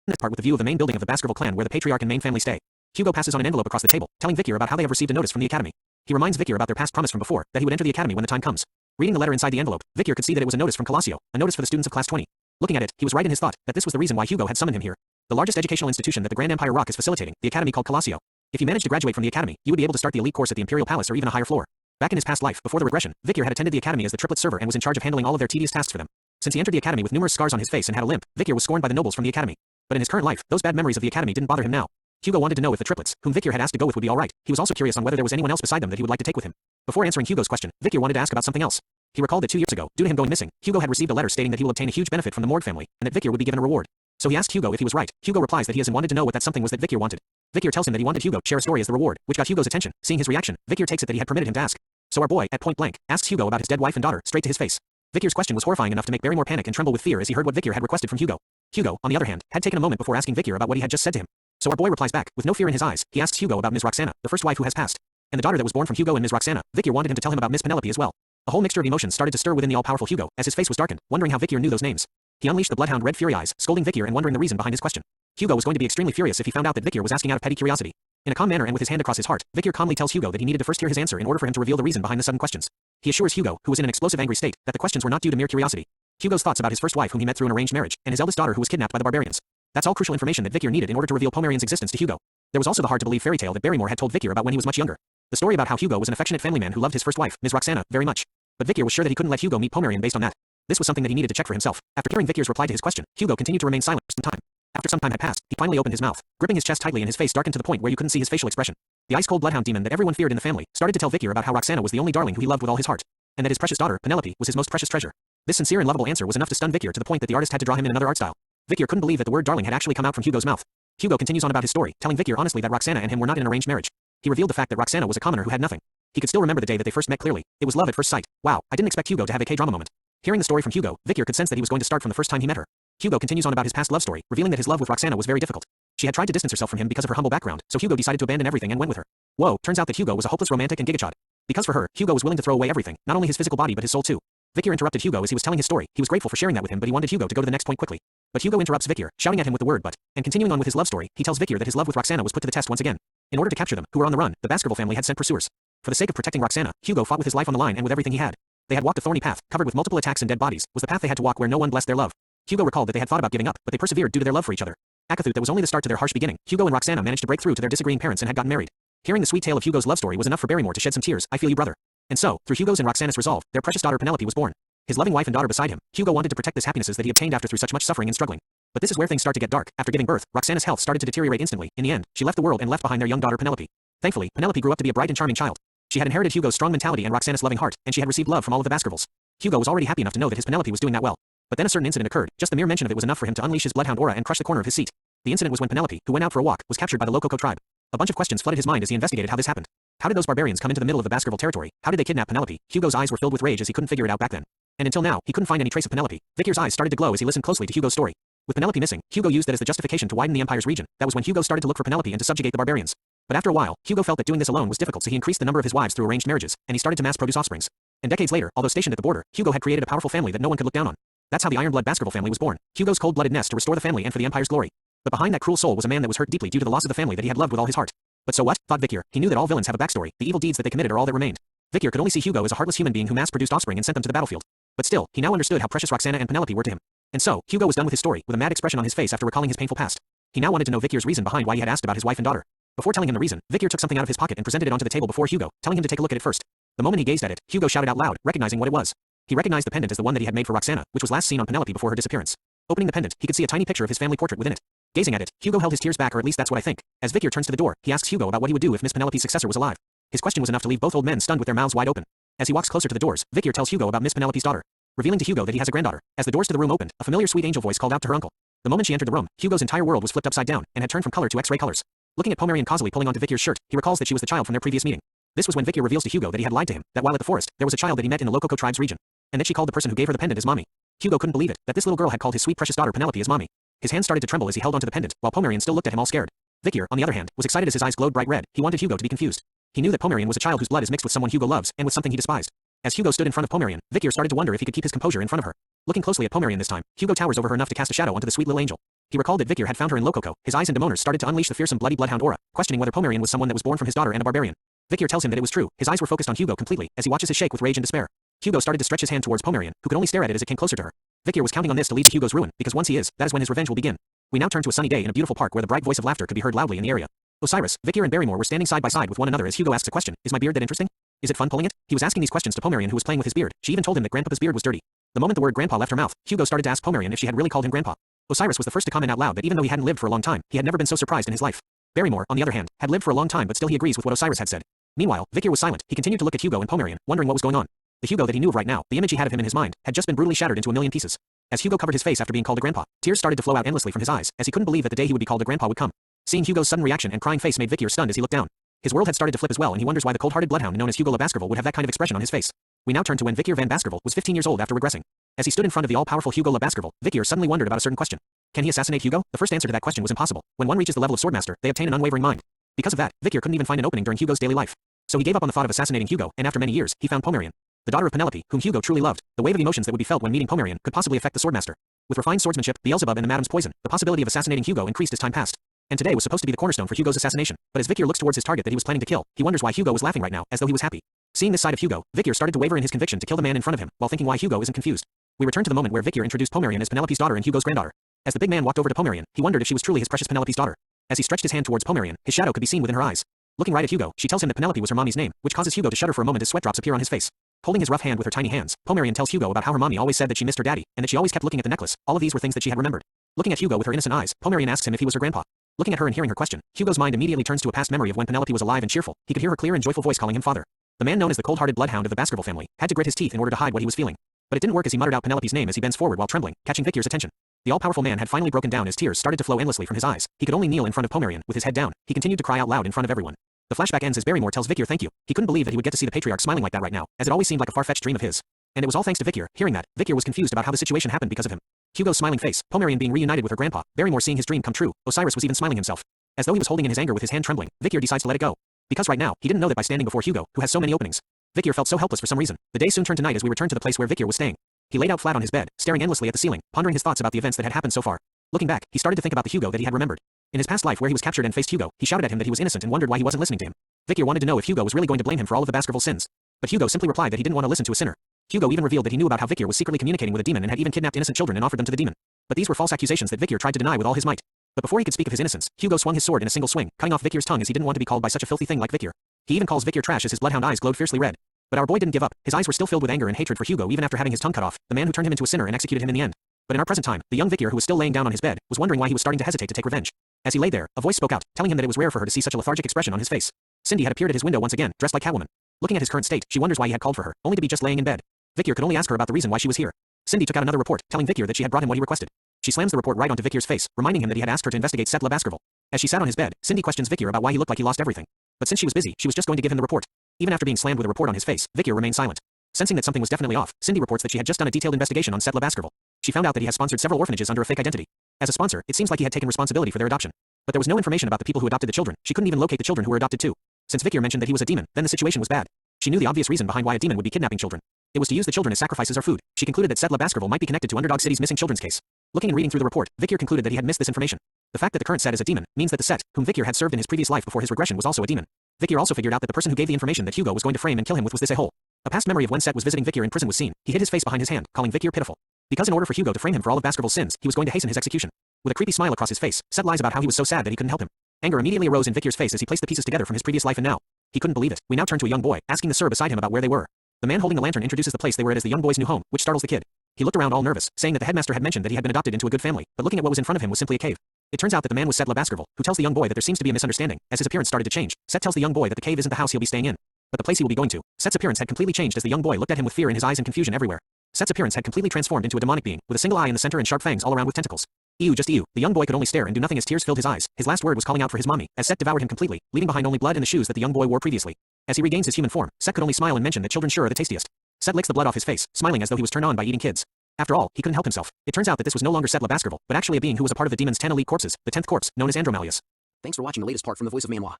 this part with the view of the main building of the Baskerville clan where the patriarch and main family stay. Hugo passes on an envelope across the table, telling Victor about how they have received a notice from the academy. He reminds Victor about their past promise from before, that he would enter the academy when the time comes. Reading the letter inside the envelope, Victor could see that it was a notice from Colassio, a notice for the students of class 20. Looking at it, he was right in his thought that this was the reason why Hugo had summoned him here. The largest educational institution that the Grand Empire Rock is facilitating, the academy called Colassio. If you managed to graduate from the academy, you would be able to start the elite course at the Imperial Palace or even a higher floor. Back in his past life, before the regression, Victor had attended the academy as the triplet server and was in charge of handling all of their tedious tasks for them. Since he entered the academy with numerous scars on his face and had a limp, Victor was scorned by the nobles from the academy. But in his current life, those bad memories of the academy didn't bother him now. Hugo wanted to know if the triplets, whom Victor had asked to go with, would be alright. He was also curious on whether there was anyone else beside them that he would like to take with him. Before answering Hugo's question, Victor wanted to ask about something else. He recalled that 2 years ago, due to him going missing, Hugo had received a letter stating that he will obtain a huge benefit from the Morgue family, and that Victor would be given a reward. So he asked Hugo if he was right. Hugo replies that he hasn't wanted to know what that something was that Victor wanted. Victor tells him that he wanted Hugo to share a story as the reward, which got Hugo's attention. Seeing his reaction, Victor takes it that he had permitted him to ask. So our boy, at point blank, asks Hugo about his dead wife and daughter, straight to his face. Victor's question was horrifying enough to make Barrymore panic and tremble with fear as he heard what Victor had requested from Hugo. Hugo, on the other hand, had taken a moment before asking Victor about what he had just said to him. So our boy replies back, with no fear in his eyes. He asks Hugo about Ms. Roxana, the first wife who has passed, and the daughter that was born from Hugo and Ms. Roxana. Victor wanted him to tell him about Miss Penelope as well. A whole mixture of emotions started to stir within the all-powerful Hugo, as his face was darkened, wondering how Victor knew those names. He unleashed the bloodhound red fury eyes, scolding Victor and wondering the reason behind his question. Hugo was going to be extremely furious if he found out that Victor was asking out of petty curiosity. In a calm manner and with his hand across his heart, Victor calmly tells Hugo that he needed to first hear his answer in order for him to reveal the reason behind the sudden questions. He assures Hugo, who was in an explosive angry state, that the questions were not due to mere curiosity. Hugo's thoughts about his first wife whom he met through an arranged marriage, and his eldest daughter who was kidnapped by the barbarians. That's all crucial information that Victor needed in order to reveal Pomerian's existence to Hugo. There was also the hard-to-believe fairy tale that Barrymore had told Victor about when he was much younger. The story about how Hugo was an affectionate family man who loved his first wife, Ms. Roxana, very much. But Victor was sure that he couldn't let Hugo meet Pomerian based on that. This was something that he needed to check for himself. After hearing Victor's reply to his question, Hugo continued to remain silent for some time. After some time had passed, he finally opened his mouth, gripping his chest tightly and his face darkened to the point where you couldn't see his facial expression. The ice-cold bloodhound demon that everyone feared in the family started to tell Victor about how Roxana was the only darling who he loved with all his heart, and that his precious daughter, Penelope, was his most precious treasure. This sincere and lovable answer was enough to stun Victor to the point that the artist had to draw him in another art style. Victor couldn't believe that the word darling had actually come out from Hugo's mouth. Hugo continues on about his story, telling Victor honestly that Roxana and him were not in an arranged marriage. He revealed the fact that Roxana was a commoner who had nothing. He could still remember the day that they first met clearly. It was love at first sight. Wow, I didn't expect Hugo to have a K-drama moment. Hearing the story from Hugo, Victor could sense that he was going to start from the first time he met her. Hugo continues on about his past love story, revealing that his love with Roxana was very difficult. She had tried to distance herself from him because of her humble background, so Hugo decided to abandon everything and went with her. Whoa, turns out that Hugo was a hopeless romantic and gigachad. Because for her, Hugo was willing to throw away everything, not only his physical body but his soul too. Victor interrupted Hugo as he was telling his story. He was grateful for sharing that with him, but he wanted Hugo to go to the next point quickly. But Hugo interrupts Victor, shouting at him with the word but, and continuing on with his love story, he tells Victor that his love with Roxana was put to the test once again. In order to capture them, who were on the run, the Baskerville family had sent pursuers. For the sake of protecting Roxana, Hugo fought with his life on the line and with everything he had. They had walked a thorny path, covered with multiple attacks and dead bodies, was the path they had to walk where no one blessed their love. Hugo recalled that they had thought about giving up, but they persevered due to their love for each other. Akathut, that was only the start to their harsh beginning. Hugo and Roxana managed to break through to their disagreeing parents and had gotten married. Hearing the sweet tale of Hugo's love story was enough for Barrymore to shed some tears. I feel you, brother. And so, through Hugo's and Roxana's resolve, their precious daughter Penelope was born. His loving wife and daughter beside him, Hugo wanted to protect this happinesses that he obtained after through such much suffering and struggling. But this is where things start to get dark. After giving birth, Roxana's health started to deteriorate instantly. In the end, she left the world and left behind their young daughter Penelope. Thankfully, Penelope grew up to be a bright and charming child. She had inherited Hugo's strong mentality and Roxana's loving heart, and she had received love from all of the Baskervilles. Hugo was already happy enough to know that his Penelope was doing that well. But then a certain incident occurred. Just the mere mention of it was enough for him to unleash his bloodhound aura and crush the corner of his seat. The incident was when Penelope, who went out for a walk, was captured by the Lococo tribe. A bunch of questions flooded his mind as he investigated how this happened. How did those barbarians come into the middle of the Baskerville territory? How did they kidnap Penelope? Hugo's eyes were filled with rage as he couldn't figure it out back then. And until now, he couldn't find any trace of Penelope. Victor's eyes started to glow as he listened closely to Hugo's story. With Penelope missing, Hugo used that as the justification to widen the Empire's region. That was when Hugo started to look for Penelope and to subjugate the barbarians. But after a while, Hugo felt that doing this alone was difficult, so he increased the number of his wives through arranged marriages, and he started to mass produce offsprings. And decades later, although stationed at the border, Hugo had created a powerful family that no one could look down on. That's how the Ironblood Baskerville family was born. Hugo's cold-bloodedness to restore the family and for the Empire's glory. But behind that cruel soul was a man that was hurt deeply due to the loss of the family that he had loved with all his heart. But so what? Thought Victor. He knew that all villains have a backstory. The evil deeds that they committed are all that remained. Victor could only see Hugo as a heartless human being who mass-produced offspring and sent them to the battlefield. But still, he now understood how precious Roxana and Penelope were to him. And so, Hugo was done with his story, with a mad expression on his face after recalling his painful past. He now wanted to know Victor's reason behind why he had asked about his wife and daughter. Before telling him the reason, Victor took something out of his pocket and presented it onto the table before Hugo, telling him to take a look at it first. The moment he gazed at it, Hugo shouted out loud, recognizing what it was. He recognized the pendant as the one that he had made for Roxana, which was last seen on Penelope before her disappearance. Opening the pendant, he could see a tiny picture of his family portrait within it. Gazing at it, Hugo held his tears back, or at least that's what I think. As Victor turns to the door, he asks Hugo about what he would do if Miss Penelope's successor was alive. His question was enough to leave both old men stunned with their mouths wide open. As he walks closer to the doors, Victor tells Hugo about Miss Penelope's daughter, revealing to Hugo that he has a granddaughter. As the doors to the room opened, a familiar sweet angel voice called out to her uncle. The moment she entered the room, Hugo's entire world was flipped upside down, and had turned from color to X-ray colors. Looking at Pomerian causally pulling onto Victor's shirt, he recalls that she was the child from their previous meeting. This was when Victor reveals to Hugo that he had lied to him, that while at the forest, there was a child that he met in the Lococo tribe's region, and that she called the person who gave her the pendant as mommy. Hugo couldn't believe it, that this little girl had called his sweet precious daughter Penelope as mommy. His hands started to tremble as he held onto the pendant, while Pomerian still looked at him all scared. Victor, on the other hand, was excited as his eyes glowed bright red. He wanted Hugo to be confused. He knew that Pomerian was a child whose blood is mixed with someone Hugo loves, and with something he despised. As Hugo stood in front of Pomerian, Victor started to wonder if he could keep his composure in front of her. Looking closely at Pomerian this time, Hugo towers over her enough to cast a shadow onto the sweet little angel. He recalled that Victor had found her in Lococo. His eyes and demoners started to unleash the fearsome bloody bloodhound aura, questioning whether Pomerian was someone that was born from his daughter and a barbarian. Victor tells him that it was true. His eyes were focused on Hugo completely, as he watches his shake with rage and despair. Hugo started to stretch his hand towards Pomerian, who could only stare at it as it came closer to her. Victor was counting on this to lead to Hugo's ruin, because once he is, that is when his revenge will begin. We now turn to a sunny day in a beautiful park where the bright voice of laughter could be heard loudly in the area. Osiris, Victor and Barrymore were standing side by side with one another as Hugo asks a question. Is my beard that interesting? Is it fun pulling it? He was asking these questions to Pomerian, who was playing with his beard. She even told him that Grandpapa's beard was dirty. The moment the word grandpa left her mouth, Hugo started to ask Pomerian if she had really called him grandpa. Osiris was the first to comment out loud that even though he hadn't lived for a long time, he had never been so surprised in his life. Barrymore, on the other hand, had lived for a long time but still he agrees with what Osiris had said. Meanwhile, Victor was silent. He continued to look at Hugo and Pomerian, wondering what was going on. The Hugo that he knew of right now, the image he had of him in his mind, had just been brutally shattered into a million pieces. As Hugo covered his face after being called a grandpa, tears started to flow out endlessly from his eyes, as he couldn't believe that the day he would be called a grandpa would come. Seeing Hugo's sudden reaction and crying face made Victor stunned as he looked down. His world had started to flip as well, and he wonders why the cold-hearted bloodhound known as Hugo Le Baskerville would have that kind of expression on his face. We now turn to when Victor Van Baskerville was 15 years old after regressing. As he stood in front of the all-powerful Hugo Le Baskerville, Victor suddenly wondered about a certain question. Can he assassinate Hugo? The first answer to that question was impossible. When one reaches the level of Swordmaster, they obtain an unwavering mind. Because of that, Victor couldn't even find an opening during Hugo's daily life. So he gave up on the thought of assassinating Hugo, and after many years, he found Pomerian, the daughter of Penelope, whom Hugo truly loved. The wave of emotions that would be felt when meeting Pomerian could possibly affect the Swordmaster. With refined swordsmanship, Beelzebub and the Madam's poison, the possibility of assassinating Hugo increased as time passed. And today was supposed to be the cornerstone for Hugo's assassination. But as Victor looks towards his target that he was planning to kill, he wonders why Hugo was laughing right now, as though he was happy. Seeing this side of Hugo, Victor started to waver in his conviction to kill the man in front of him, while thinking why Hugo isn't confused. We return to the moment where Victor introduced Pomerian as Penelope's daughter and Hugo's granddaughter. As the big man walked over to Pomerian, he wondered if she was truly his precious Penelope's daughter. As he stretched his hand towards Pomerian, his shadow could be seen within her eyes. Looking right at Hugo, she tells him that Penelope was her mommy's name, which causes Hugo to shudder for a moment as sweat drops appear on his face. Holding his rough hand with her tiny hands, Pomerian tells Hugo about how her mommy always said that she missed her daddy, and that she always kept looking at the necklace. All of these were things that she had remembered. Looking at Hugo with her innocent eyes, Pomerian asks him if he was her grandpa. Looking at her and hearing her question, Hugo's mind immediately turns to a past memory of when Penelope was alive and cheerful. He could hear her clear and joyful voice calling him father. The man known as the cold-hearted bloodhound of the Baskerville family had to grit his teeth in order to hide what he was feeling. But it didn't work as he muttered out Penelope's name as he bends forward while trembling, catching Victor's attention. The all-powerful man had finally broken down as tears started to flow endlessly from his eyes. He could only kneel in front of Pomerian, with his head down. He continued to cry out loud in front of everyone. The flashback ends as Barrymore tells Victor thank you. He couldn't believe that he would get to see the patriarch smiling like that right now, as it always seemed like a far-fetched dream of his. And it was all thanks to Victor. Hearing that, Victor was confused about how the situation happened because of him. Hugo's smiling face, Pomerian being reunited with her grandpa, Barrymore seeing his dream come true, Osiris was even smiling himself. As though he was holding in his anger with his hand trembling, Victor decides to let it go. Because right now, he didn't know that by standing before Hugo, who has so many openings. Victor felt so helpless for some reason. The day soon turned to night as we returned to the place where Victor was staying. He laid out flat on his bed, staring endlessly at the ceiling, pondering his thoughts about the events that had happened so far. Looking back, he started to think about the Hugo that he had remembered. In his past life where he was captured and faced Hugo, he shouted at him that he was innocent and wondered why he wasn't listening to him. Victor wanted to know if Hugo was really going to blame him for all of the Baskerville sins. But Hugo simply replied that he didn't want to listen to a sinner. Hugo even revealed that he knew about how Victor was secretly communicating with a demon and had even kidnapped innocent children and offered them to the demon. But these were false accusations that Victor tried to deny with all his might. But before he could speak of his innocence, Hugo swung his sword in a single swing, cutting off Victor's tongue as he didn't want to be called by such a filthy thing like Victor. He even calls Victor trash as his bloodhound eyes glowed fiercely red. But our boy didn't give up. His eyes were still filled with anger and hatred for Hugo even after having his tongue cut off, the man who turned him into a sinner and executed him in the end. But in our present time, the young Victor who was still laying down on his bed, was wondering why he was starting to hesitate to take revenge. As he lay there, a voice spoke out, telling him that it was rare for her to see such a lethargic expression on his face. Cindy had appeared at his window once again, dressed like Catwoman. Looking at his current state, she wonders why he had called for her, only to be just laying in bed. Victor could only ask her about the reason why she was here. Cindy took out another report, telling Victor that she had brought him what he requested. She slams the report right onto Victor's face, reminding him that he had asked her to investigate Seth Le Baskerville. As she sat on his bed, Cindy questions Victor about why he looked like he lost everything. But since she was busy, she was just going to give him the report. Even after being slammed with a report on his face, Victor remained silent. Sensing that something was definitely off, Cindy reports that she had just done a detailed investigation on Seth Le Baskerville. She found out that he has sponsored several orphanages under a fake identity. As a sponsor, it seems like he had taken responsibility for their adoption. But there was no information about the people who adopted the children. She couldn't even locate the children who were adopted too. Since Victor mentioned that he was a demon, then the situation was bad. She knew the obvious reason behind why a demon would be kidnapping children. It was to use the children as sacrifices or food. She concluded that Seth Le Baskerville might be connected to Underdog City's missing children's case. Looking and reading through the report, Victor concluded that he had missed this information. The fact that the current Set is a demon means that the Set, whom Victor had served in his previous life before his regression, was also a demon. Victor also figured out that the person who gave the information that Hugo was going to frame and kill him with was this a-hole. A past memory of when Set was visiting Victor in prison was seen. He hid his face behind his hand, calling Victor pitiful. Because in order for Hugo to frame him for all of Baskerville's sins, he was going to hasten his execution. With a creepy smile across his face, Set lies about how he was so sad that he couldn't help him. Anger immediately arose in Victor's face as he placed the pieces together from his previous life and now. He couldn't believe it. We now turn to a young boy, asking the sir beside him about where they were. The man holding the lantern introduces the place they were at as the young boy's new home, which startles the kid. He looked around all nervous, saying that the headmaster had mentioned that he had been adopted into a good family, but looking at what was in front of him was simply a cave. It turns out that the man was Seth Le Baskerville, who tells the young boy that there seems to be a misunderstanding, as his appearance started to change. Seth tells the young boy that the cave isn't the house he'll be staying in, but the place he will be going to. Seth's appearance had completely changed as the young boy looked at him with fear in his eyes and confusion everywhere. Seth's appearance had completely transformed into a demonic being, with a single eye in the center and sharp fangs all around with tentacles. Ew, just ew. The young boy could only stare and do nothing as tears filled his eyes. His last word was calling out for his mommy, as Seth devoured him completely, leaving behind only blood and the shoes that the young boy wore previously. As he regains his human form, Seth could only smile and mention that children sure are the tastiest. Seth licks the blood off his face, smiling as though he was turned on by eating kids. After all, he couldn't help himself. It turns out that this was no longer Seth Le Baskerville, but actually a being who was a part of the demon's 10 elite corpses, the 10th corpse, known as Andromalius. Thanks for watching the latest part from the Voice of Manhwa.